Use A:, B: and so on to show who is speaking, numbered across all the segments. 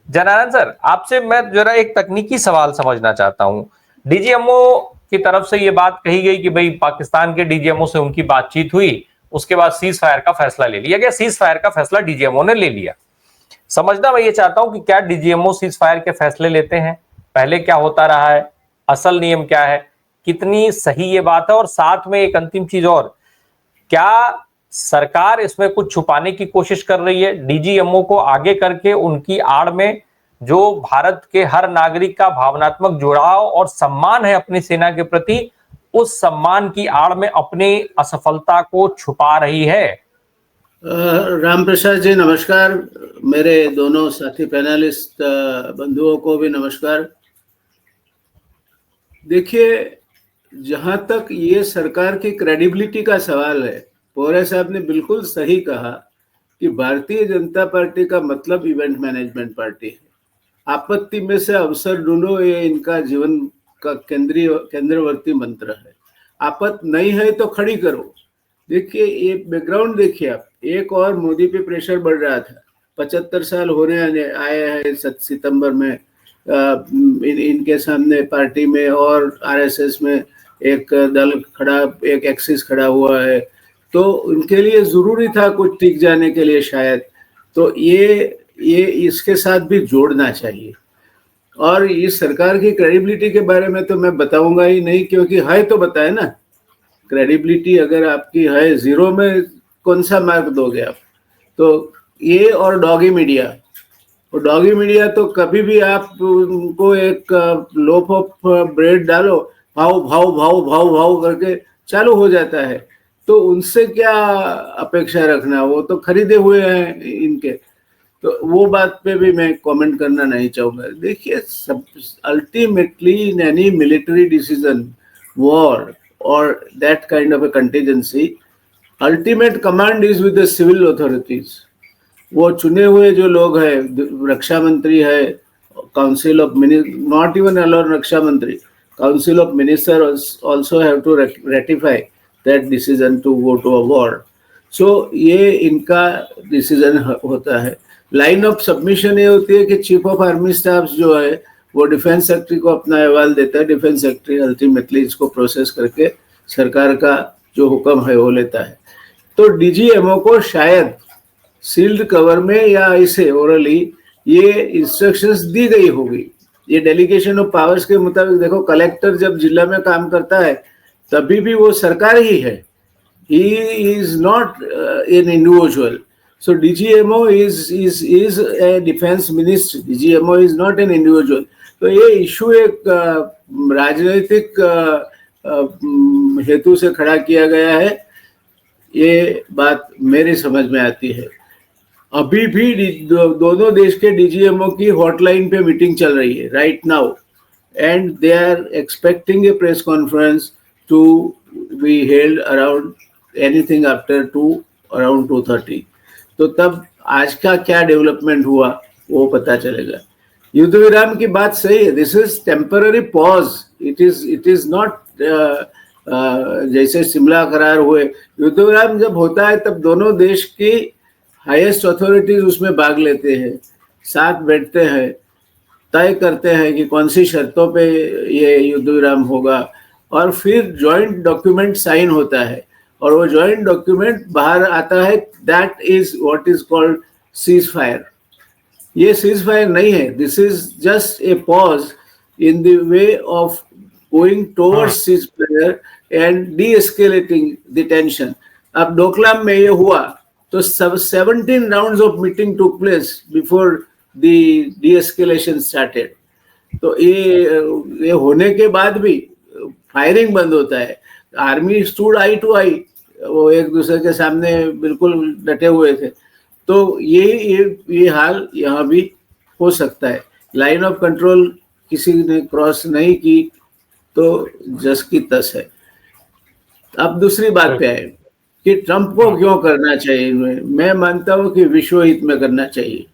A: Janardan sir, आपसे मैं जरा एक तकनीकी सवाल समझना चाहता हूं। डीजीएमओ की तरफ से ये बात कही गई कि भाई पाकिस्तान के डीजीएमओ से उनकी बातचीत हुई, उसके बाद सीज फायर का फैसला ले लिया गया। सीज फायर का फैसला डीजीएमओ ने ले लिया। समझना मैं ये चाहता हूं कि क्या डीजीएमओ सीज फायर के फैसले लेते हैं, पहले क्या होता रहा है, असल नियम क्या है, कितनी सही ये बात है, और साथ में एक अंतिम चीज और, क्या सरकार इसमें कुछ छुपाने की कोशिश कर रही है, डीजीएमओ को आगे करके उनकी आड़ में जो भारत के हर नागरिक का भावनात्मक जुड़ाव और सम्मान है अपनी सेना के प्रति, उस सम्मान की आड़ में अपनी असफलता को छुपा रही है?
B: राम प्रसाद जी नमस्कार। मेरे दोनों साथी पैनलिस्ट बंधुओं को भी नमस्कार। देखिए, जहां तक ये सरकार की क्रेडिबिलिटी का सवाल है, पौरे साहब ने बिल्कुल सही कहा कि भारतीय जनता पार्टी का मतलब इवेंट मैनेजमेंट पार्टी है। आपत्ति में से अवसर ढूंढो, ये इनका जीवन का केंद्रवर्ती मंत्र है। आपत्ति नहीं है तो खड़ी करो। देखिए, ये बैकग्राउंड देखिए आप। एक और मोदी पे प्रेशर बढ़ रहा था। 75 साल होने आए हैं सितंबर में। इनके सामने पार्टी में और आरएसएस में एक दल खड़ा, एक एक्सिस खड़ा हुआ है, तो उनके लिए जरूरी था कुछ टिक जाने के लिए शायद। तो ये इसके साथ भी जोड़ना चाहिए। और इस सरकार की क्रेडिबिलिटी के बारे में तो मैं बताऊंगा ही नहीं, क्योंकि है तो बताए ना। क्रेडिबिलिटी अगर आपकी है जीरो में, कौन सा मार्क दोगे आप? तो ये और डॉगी मीडिया, और डॉगी मीडिया तो कभी भी आप उनको एक लोफ ऑफ ब्रेड डालो, भाव भाव भाव भाव भाव करके चालू हो जाता है। तो उनसे क्या अपेक्षा रखना, वो तो खरीदे हुए हैं इनके। तो वो बात पे भी मैं कमेंट करना नहीं चाहूंगा। देखिए, सब ultimately in any military decision, war or that kind of a contingency, ultimate command is with the civil authorities. वो चुने हुए जो लोग हैं, रक्षा मंत्री है, council of not even alone रक्षा मंत्री, council of minister also have to ratify that decision to go to a war. So ये इनका डिसीजन होता है। लाइन ऑफ सबमिशन ये होती है कि चीफ ऑफ आर्मी स्टाफ जो है वो डिफेंस सेक्रेटरी को अपना अहवाल देता है। डिफेंस सेक्रेटरी अल्टीमेटली इसको प्रोसेस करके सरकार का जो हुक्म है वो लेता है। तो डीजीएमओ को शायद सील्ड कवर में या इसे ओरली ये इंस्ट्रक्शंस दी गई होगी। ये डेलीगेशन ऑफ पावर्स के मुताबिक देखो, कलेक्टर जब जिला में काम करता है तभी भी वो सरकार ही है। He is not an individual. So DGMO is a defense ministry. DGMO is not an individual. तो ये इशू एक राजनीतिक हेतु से खड़ा किया गया है, ये बात मेरी समझ में आती है। अभी भी दोनों देश के डीजीएमओ की हॉटलाइन पे मीटिंग चल रही है right now, and they are expecting a press conference to be held around anything after around 2:30। तो तब आज का क्या डेवलपमेंट हुआ वो पता चलेगा। युद्ध विराम की बात सही है। This is temporary pause. It is not जैसे शिमला करार हुए। युद्ध विराम जब होता है तब दोनों देश की हाईएस्ट अथॉरिटीज उसमें भाग लेते हैं, साथ बैठते हैं, तय करते हैं कि कौन सी शर्तों पे ये युद्ध विराम होगा, और फिर जॉइंट डॉक्यूमेंट साइन होता है और वो जॉइंट डॉक्यूमेंट बाहर आता है। That is what is called cease fire. ये सीज फायर नहीं है, this is just a pause in the way of going towards cease fire and D escalating the tension. अब डोकलाम में ये हुआ तो 17 rounds of meeting took place before the D escalation started. तो ये होने के बाद भी फायरिंग बंद होता है। आर्मी स्टूड आई टू आई, वो एक दूसरे के सामने बिल्कुल डटे हुए थे। तो ये हाल यहाँ भी हो सकता है। लाइन ऑफ कंट्रोल किसी ने क्रॉस नहीं की तो जस की तस है। अब दूसरी बात पे आए कि ट्रंप को क्यों करना चाहिए। मैं मानता हूँ कि विश्व हित में करना चाहिए।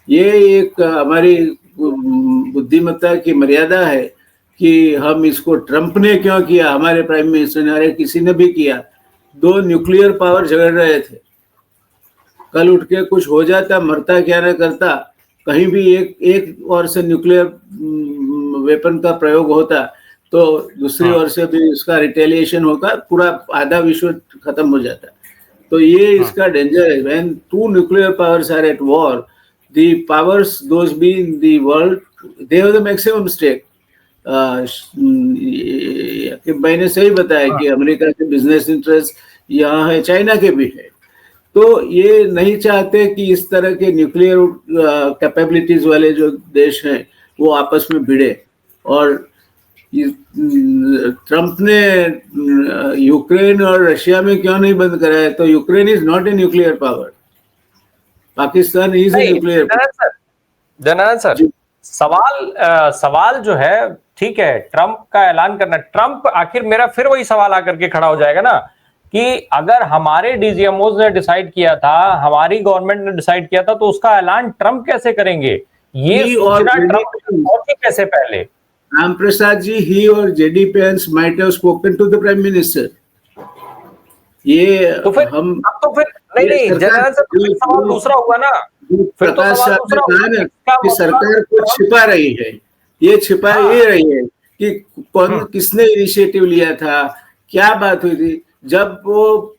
B: ये एक हमारी बुद्धिमत्ता की मर्यादा है कि हम इसको ट्रंप ने क्यों किया, हमारे प्राइम मिनिस्टर ने, अरे किसी ने भी किया। 2 न्यूक्लियर पावर झगड़ रहे थे, कल उठ के कुछ हो जाता, मरता क्या ना करता, कहीं भी एक ओर से न्यूक्लियर वेपन का प्रयोग होता तो दूसरी ओर से भी उसका रिटेलिएशन होगा, पूरा आधा विश्व खत्म हो जाता। तो ये इसका डेंजर है। When two nuclear powers are at war, the powers those be in the world, they have the maximum stake. मैंने सही बताया कि अमेरिका के बिजनेस इंटरेस्ट यहाँ है, चाइना के भी है। तो ये नहीं चाहते कि इस तरह के न्यूक्लियर कैपेबिलिटीज वाले जो देश हैं वो आपस में भिड़े। और ट्रंप ने यूक्रेन और रशिया में क्यों नहीं बंद कराया? तो Ukraine is not a nuclear power, Pakistan is a nuclear power.
A: Janardan sir, सवाल जो है, ठीक है, ट्रंप का ऐलान करना, ट्रंप आखिर मेरा फिर वही सवाल आकर के खड़ा हो जाएगा ना कि अगर हमारे डीजीएमओज ने डिसाइड किया था, हमारी गवर्नमेंट ने डिसाइड किया था, तो उसका ऐलान ट्रंप कैसे करेंगे? ये सूचना ट्रंप पहुंची कैसे पहले?
B: राम प्रसाद जी, ही और JD Pence might have spoken to the prime minister. ये
A: तो फिर हम अब तो फिर नहीं जनार्दन सर, सवाल दूसरा हुआ ना, फिर तो सवाल दूसरा हुआ
B: कि सरकार कुछ छिपा रही है। ये छिपा ये रही है कि कौन किसने इनिशिएटिव लिया था, क्या बात हुई थी। जब वो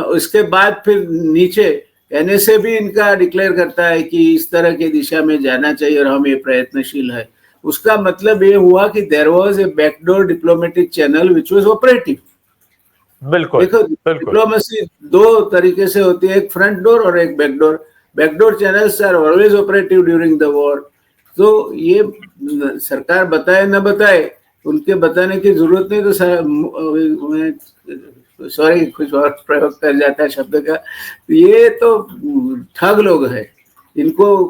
B: उसके बाद फिर नीचे एनएसए भी इनका डिक्लेयर करता है कि इस तरह की दिशा में जाना चाहिए और हम ये प्रयत्नशील है, उसका मतलब ये हुआ कि there was a backdoor diplomatic channel which was operative.
A: बिल्कुल,
B: देखो, डिप्लोमेसी दो तरीके से होती है, एक फ्रंट डोर और एक backdoor. Backdoor channels are always operative during the war. तो ये सरकार बताए न बताए, उनके बताने की जरूरत नहीं। तो सॉरी, कुछ और प्रयोग कर जाता है शब्द का। ये तो ठग लोग हैं। इनको,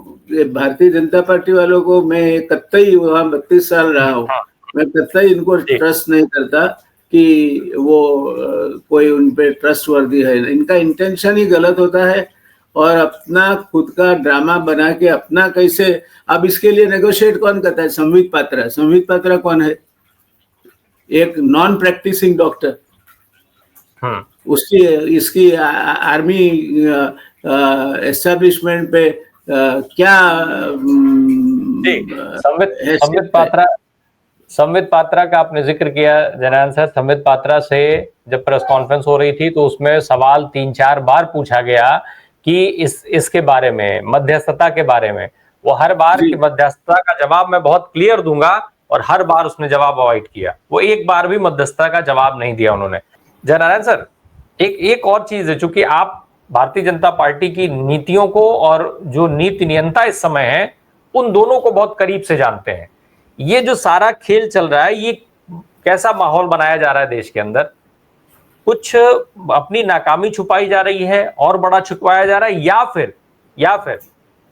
B: भारतीय जनता पार्टी वालों को मैं कतई, वहां 32 साल रहा हूँ, मैं कतई इनको ट्रस्ट नहीं करता कि वो कोई उन पे ट्रस्ट वर्दी है। इनका इंटेंशन ही गलत होता है और अपना खुद का ड्रामा बना के अपना कैसे। अब इसके लिए नेगोशिएट कौन करता है? संबित पात्रा। संबित पात्रा कौन है? एक नॉन प्रैक्टिसिंग डॉक्टर। उसकी इसकी आर्मी एस्टेब्लिशमेंट पे क्या
A: संबित पात्रा का आपने जिक्र किया जनार्दन सर। संबित पात्रा से जब प्रेस कॉन्फ्रेंस हो रही थी तो उसमें सवाल 3-4 बार पूछा गया कि इसके बारे में, मध्यस्थता के बारे में। वो हर बार की मध्यस्थता का जवाब मैं बहुत क्लियर दूंगा, और हर बार उसने जवाब अवॉइड किया। वो एक बार भी मध्यस्थता का जवाब नहीं दिया उन्होंने। जनार्दन सर, एक और चीज है, चूंकि आप भारतीय जनता पार्टी की नीतियों को और जो नीति नियंता इस समय है, उन दोनों को बहुत करीब से जानते हैं। ये जो सारा खेल चल रहा है, ये कैसा माहौल बनाया जा रहा है देश के अंदर? कुछ अपनी नाकामी छुपाई जा रही है और बड़ा छुपाया जा रहा है, या फिर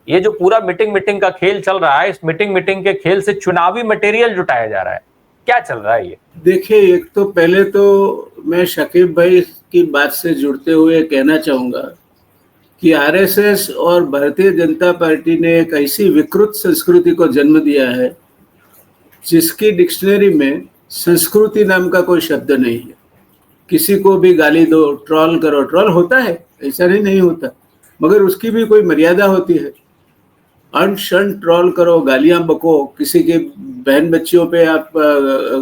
A: ये जो पूरा मीटिंग का खेल चल रहा है, इस मीटिंग के खेल से चुनावी मटेरियल जुटाया जा रहा है? क्या चल रहा है ये?
B: देखिए, एक तो पहले तो मैं शकीब भाई की बात से जुड़ते हुए कहना चाहूंगा कि आरएसएस और भारतीय जनता पार्टी ने एक ऐसी विकृत संस्कृति को जन्म दिया है जिसकी डिक्शनरी में संस्कृति नाम का कोई शब्द नहीं है। किसी को भी गाली दो, ट्रोल करो, ट्रोल होता है, ऐसा नहीं होता, मगर उसकी भी कोई मर्यादा होती है। अनशन ट्रोल करो, गालियां बको, किसी के बहन बच्चियों पे आप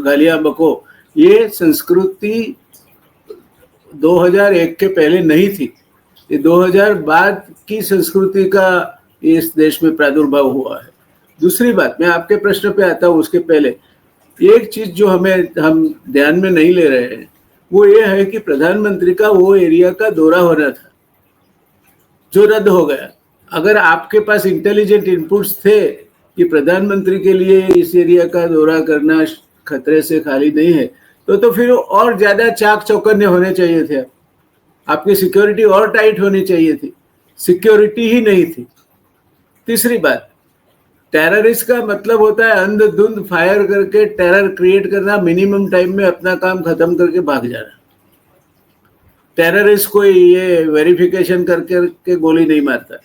B: गालियां बको, ये संस्कृति 2001 के पहले नहीं थी। ये 2000 बाद की संस्कृति का इस देश में प्रादुर्भाव हुआ है। दूसरी बात, मैं आपके प्रश्न पे आता हूँ, उसके पहले एक चीज जो हम ध्यान में नहीं ले रहे हैं, वो ये है कि प्रधानमंत्री का वो एरिया का दौरा होना था जो रद्द हो गया। अगर आपके पास इंटेलिजेंट इनपुट्स थे कि प्रधानमंत्री के लिए इस एरिया का दौरा करना खतरे से खाली नहीं है, तो फिर और ज्यादा चाक चौकन्ने होने चाहिए थे। आपकी सिक्योरिटी और टाइट होनी चाहिए थी, सिक्योरिटी ही नहीं थी। तीसरी बात, टेररिस्ट का मतलब होता है अंधाधुंध फायर करके टेरर क्रिएट करना, मिनिमम टाइम में अपना काम खत्म करके भाग जाना। टेररिस्ट कोई ये वेरिफिकेशन करके गोली नहीं मारता।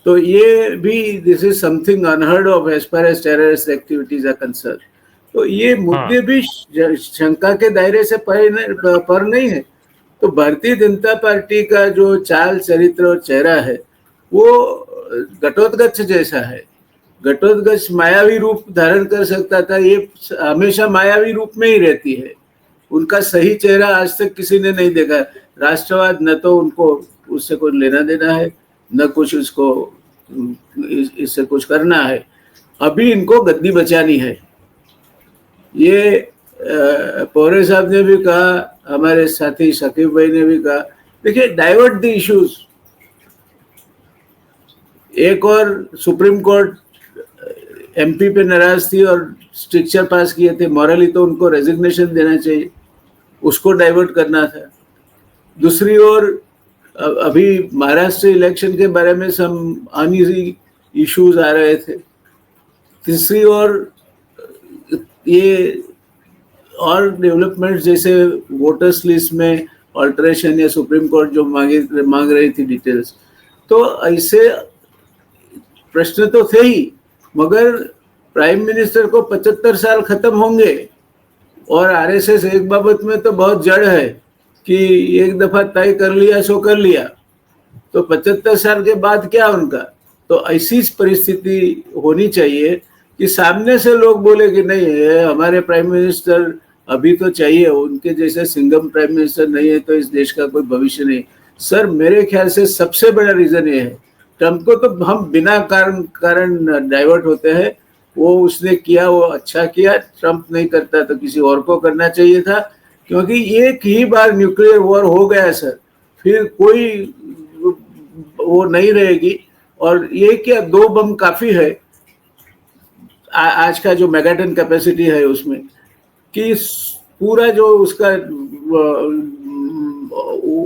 B: तो ये भी, this is something unheard of as far as terrorist activities are concern. तो ये मुद्दे भी शंका के दायरे से पर नहीं है। तो भारतीय जनता पार्टी का जो चाल चरित्र और चेहरा है वो घटोत्कच जैसा है। घटोत्कच मायावी रूप धारण कर सकता था, ये हमेशा मायावी रूप में ही रहती है। उनका सही चेहरा आज तक किसी ने नहीं देखा। राष्ट्रवाद न तो उनको उससे कुछ लेना देना है, न कुछ उसको इससे कुछ करना है। अभी इनको गद्दी बचानी है। ये पौरे साहब ने भी कहा, हमारे साथी शकीब भाई ने भी कहा, देखिए डाइवर्ट द इश्यूज। एक और सुप्रीम कोर्ट एमपी पे नाराज थी और स्ट्रिक्चर पास किए थे, मॉरली तो उनको रेजिग्नेशन देना चाहिए, उसको डाइवर्ट करना था। दूसरी ओर अभी महाराष्ट्र इलेक्शन के बारे में सम अनईजी इश्यूज आ रहे थे। तीसरी ओर ये और डेवलपमेंट जैसे वोटर्स लिस्ट में ऑल्टरेशन या सुप्रीम कोर्ट जो मांग रही थी डिटेल्स, तो ऐसे प्रश्न तो थे ही, मगर प्राइम मिनिस्टर को 75 साल खत्म होंगे और आरएसएस एक बाबत में तो बहुत जड़ है कि एक दफा तय कर लिया सो कर लिया, तो 75 साल के बाद क्या उनका। तो ऐसी परिस्थिति होनी चाहिए कि सामने से लोग बोले कि नहीं है, हमारे प्राइम मिनिस्टर अभी तो चाहिए, उनके जैसे सिंघम प्राइम मिनिस्टर नहीं है तो इस देश का कोई भविष्य नहीं। सर मेरे ख्याल से सबसे बड़ा रीजन ये है, ट्रम्प को तो हम बिना कारण डाइवर्ट होते हैं। वो उसने किया, वो अच्छा किया। ट्रम्प नहीं करता तो किसी और को करना चाहिए था, क्योंकि एक ही बार न्यूक्लियर वॉर हो गया सर, फिर कोई वो नहीं रहेगी। और ये क्या 2 बम काफी है आज का जो मेगाटन कैपेसिटी है उसमें, कि पूरा जो उसका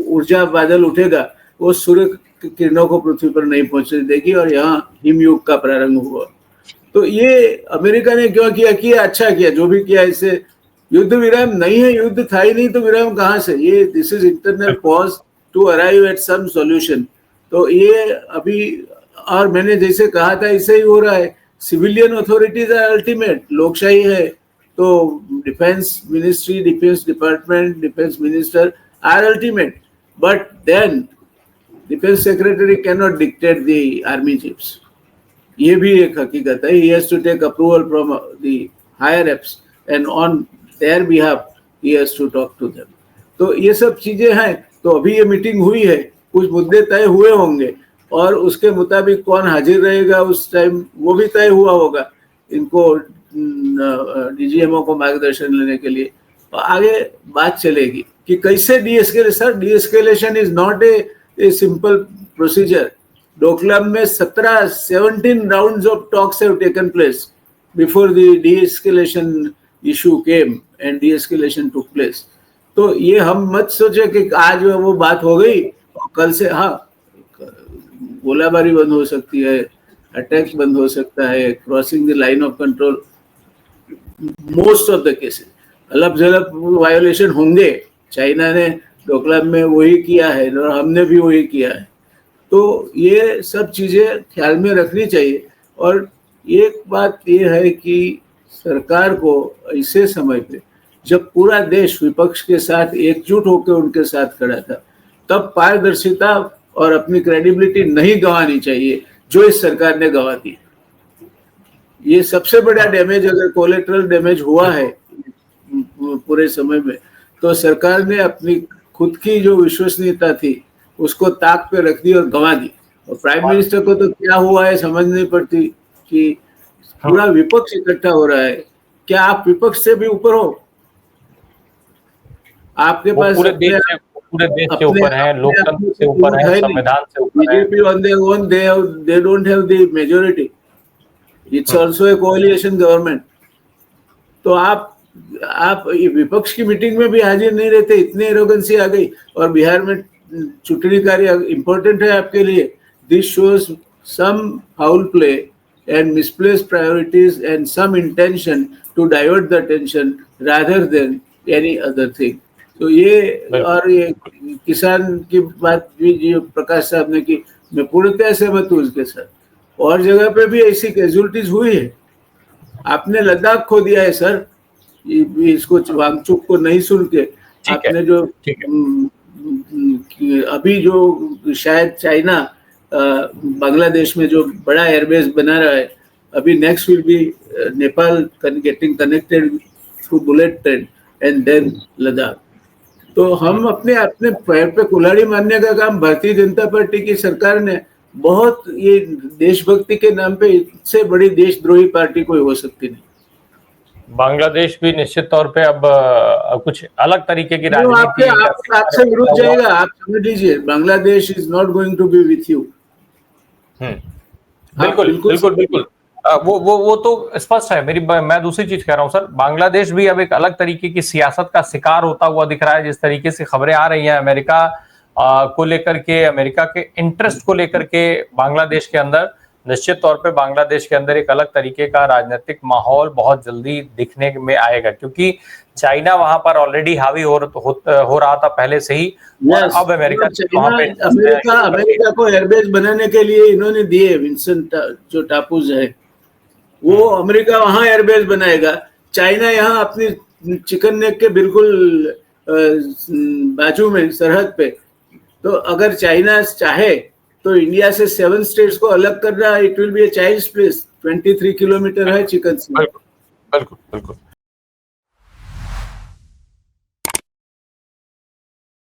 B: ऊर्जा बादल उठेगा वो सूर्य किरणों को पृथ्वी पर नहीं पहुंचने देगी और यहाँ हिमयुग का प्रारंभ हुआ। तो ये अमेरिका ने क्यों किया, अच्छा किया जो भी किया। इससे युद्ध विराम नहीं है, युद्ध था ही नहीं तो विराम कहाँ से। ये this is internal pause to arrive at some solution. तो ये अभी, और मैंने जैसे कहा था ऐसे ही हो रहा है। सिविलियन अथॉरिटीज आर अल्टीमेट, लोकशाही है तो defence ministry, defence department, defence minister are ultimate, but then defence secretary can not dictate the army chiefs. ये भी एक हकीकत है। He has to take approval from the higher ups and on their behalf he has to talk to them. तो ये सब चीजें हैं। तो अभी ये मीटिंग हुई है, कुछ मुद्दे तय हुए होंगे और उसके मुताबिक कौन हाजिर रहेगा उस टाइम वो भी तय हुआ होगा, इनको डीजीएमओ को मार्गदर्शन लेने के लिए। तो आगे बात चलेगी कि कैसे de-escalation. De-escalation is not a simple procedure. Doklam में 17 rounds of talks have taken place before the de-escalation issue came and de-escalation took place. तो ये हम मत सोचे कि आज वो बात हो गई और कल से, हाँ गोलाबारी बंद हो सकती है, अटैक बंद हो सकता है, crossing the line of control, most of the cases अलग झलक वायोलेशन होंगे। चाइना ने डोकलाम में वही किया है और हमने भी वही किया है। तो ये सब चीजें ख्याल में रखनी चाहिए। और एक बात ये है कि सरकार को ऐसे समय पे जब पूरा देश विपक्ष के साथ एकजुट होकर उनके साथ खड़ा था, तब पारदर्शिता और अपनी क्रेडिबिलिटी नहीं गंवानी चाहिए जो इस सरकार ने गंवा दी। ये सबसे बड़ा डैमेज, अगर कोलेटरल डैमेज हुआ है पूरे समय में, तो सरकार ने अपनी खुद की जो विश्वसनीयता थी उसको ताक पे रख दी और गंवा दी। और प्राइम मिनिस्टर को तो क्या हुआ है समझ नहीं पड़ती कि पूरा विपक्ष इकट्ठा हो रहा है। क्या आप विपक्ष से भी ऊपर हो? आपके पास
A: पूरे देश के ऊपर है, लोकतंत्र से ऊपर है, संविधान से ऊपर है।
B: BJP on their own, they don't have the majority, it's also a coalition government. तो आप विपक्ष की मीटिंग में भी हाजिर नहीं रहते, इतनी एरोगेंसी आ गई। और बिहार में चुनावी कार्य इंपॉर्टेंट है आपके लिए। This shows some foul play and misplaced priorities and some intention to divert the attention rather than any other thing. तो ये और ये किसान की बात भी जो प्रकाश साहब ने की, मैं पूर्णतः सहमत हूँ उसके साथ। और जगह पे भी ऐसी कैजुअलिटीज हुई है। आपने लद्दाख खो दिया है सर, इसको वांगचुक को नहीं सुन के आपने जो अभी जो शायद चाइना बांग्लादेश में जो बड़ा एयरबेस बना रहा है, अभी next will be Nepal getting connected through bullet train and then Ladakh. तो हम अपने अपने पैर पे कुल्हाड़ी मारने का काम भारतीय जनता पार्टी की सरकार ने बहुत, ये देशभक्ति के नाम पे इससे बड़ी देशद्रोही पार्टी कोई हो सकती नहीं।
A: बांग्लादेश भी निश्चित तौर पे अब कुछ अलग तरीके की
B: वो
A: राजनीति
B: आपसे विरुद्ध जाएगा, आप समझ लीजिए, Bangladesh is not going to be with you.
A: बिल्कुल बिल्कुल बिल्कुल, वो तो स्पष्ट है। मैं दूसरी चीज कह रहा हूं सर, बांग्लादेश भी अब एक अलग तरीके की सियासत का शिकार होता हुआ दिख रहा है। जिस तरीके से खबरें आ रही हैं अमेरिका को लेकर के, अमेरिका के इंटरेस्ट को लेकर के बांग्लादेश के अंदर, निश्चित तौर पे बांग्लादेश के अंदर एक अलग तरीके का राजनीतिक माहौल बहुत जल्दी दिखने में आएगा, क्योंकि चाइना वहां पर ऑलरेडी हावी हो रहा था पहले से ही। और अब अमेरिका
B: अमेरिका को एयरबेस बनाने के लिए इन्होंने दिए विंसन जो टापूज है, वो अमेरिका वहां एयरबेस बनाएगा, चाइना यहाँ अपनी चिकन नेक के बिल्कुल बाजू में सरहद पे। तो अगर चाइना चाहे तो इंडिया से 7 स्टेट्स को अलग करना, it will be a child's play. 23 kilometre है चिकन से।
A: बिल्कुल बिल्कुल बिल्कुल।